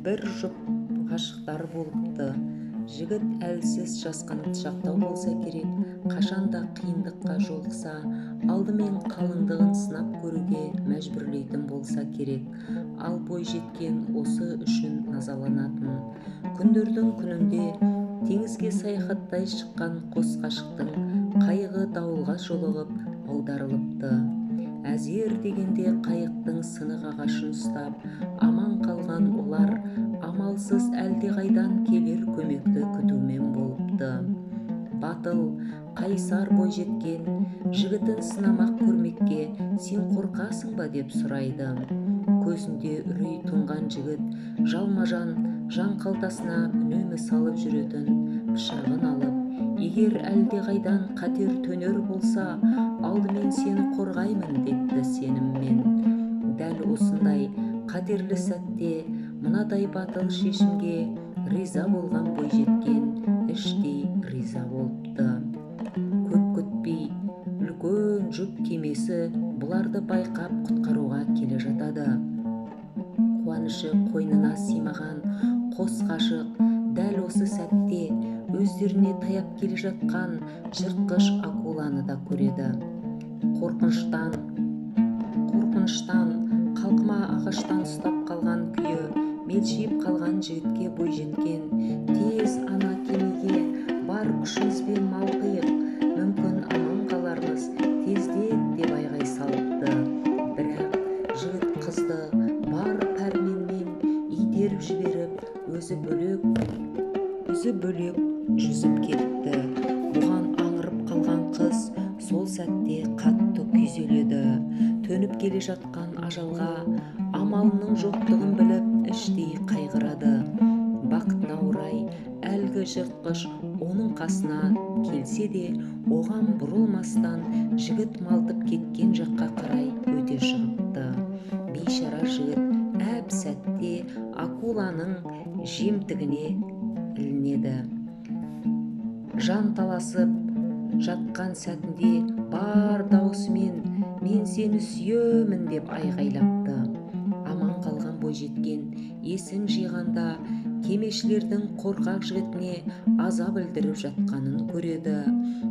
бір жұп ғашықтар болыпты. Жігіт әлсіз жасқанып шақтау болса керек, қашанда қиындыққа жолықса, алдымен қалыңдығын сынап көруге мәжбүрлейтін болса керек. Ал бойжеткен осы үшін назаланатын. Күндердің күнінде теңізге саяхаттай шыққан қос ғашықтың қайығы дауылға жолығып аударылыпты. Әзер дегенде қайықтың сынық ағашын ұстап аман қалған олар амалсыз әлдеқайдан келер көмекті күтумен болыпты. Батыл, қайсар бойжеткен жігітін сынамақ көрмекке сен қорқасың ба деп сұрайды. Көзінде үрей тұнған жігіт жалма-жан жан қалтасына үнемі салып жүретін пышағын алып, егер әлдеқайдан қатер төнер болса, алдымен сені қорғаймын депті сеніммен. Дәл осындай қатерлі сәтте мынадай батыл шешімге риза болған бойжеткен іштей риза болыпты. Көп күтпей үлкен жүк кемесі бұларды байқап құтқаруға келе жатады. Қуанышы қойнына сыймаған қос ғашық дәл осы сәтте өздеріне таяп келе жатқан жыртқыш акуланы да көреді. Қорқыныштан қалқыма ағаштан ұстап қалған күйі мелшиіп қалған жігітке бойжеткен тез ана кемеге бар күшімізбен малқиық, мүмкін аман қалармыз, тездет деп айғай салыпты. Бірақ жігіт қызды бар пәрменмен итеріп жіберіп, өзі бөлек жүзіп кетті. Бұған аңырып қалған қыз сол сәтте қатты күйзеледі. Төніп келе жатқан ажалға амалының жоқтығын біліп іштей қайғырады. Бақытына орай әлгі жыртқыш оның қасына келсе де, оған бұрылмастан жігіт малтып кеткен жаққа қарай өте шығыпты. Бейшара жігіт әп сәтте акуланың жемтігіне ілінеді. Жан таласып жатқан сәтінде бар даусымен мен сені сүйемін деп айғайлапты. Аман қалған бойжеткен есін жиғанда кемешілердің қорқақ жігітіне азап білдіріп жатқанын көреді.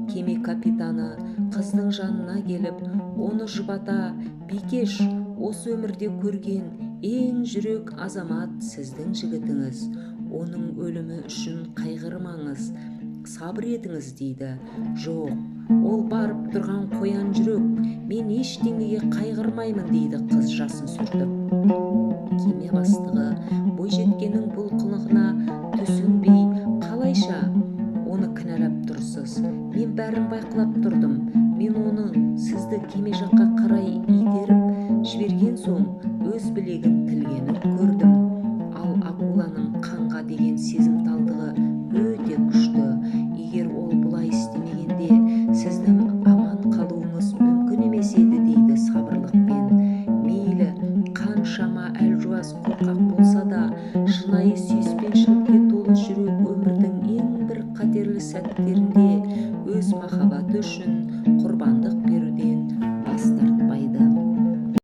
Кеме капитаны қыздың жанына келіп, оны жұбата, бикеш, осы өмірде көрген ең жүрек азамат сіздің жігітіңіз. Оның өлімі үшін қайғырмаңыз, сабыр етіңіз дейді. Жоқ, ол барып тұрған қоян жүрек, мен ештеңеге қайғырмаймын дейді қыз жасын сүртіп. Кеме бастығы бойжеткеннің бұл қылығына түсінбей, қалайша оны кінәлап тұрсыз? Мен бәрін байқалап тұрдым. Мен оны сізді кеме жаққа қарай итеріп жіберген соң өз білегін тілгенін көрдім. Ал акуланың қанға деген сезімталдығы өте күшті. Егер ол бұлай істемегенде сіздің аман қалуыңыз мүмкін емес еді дейді сабырлықпен. Мейлі қаншама әлжуаз қорқақ болса да, шынайы сүйіспеншілікке толы жүрек өмірдің ең бір қатерлі сәттерінде өз махаббаты үшін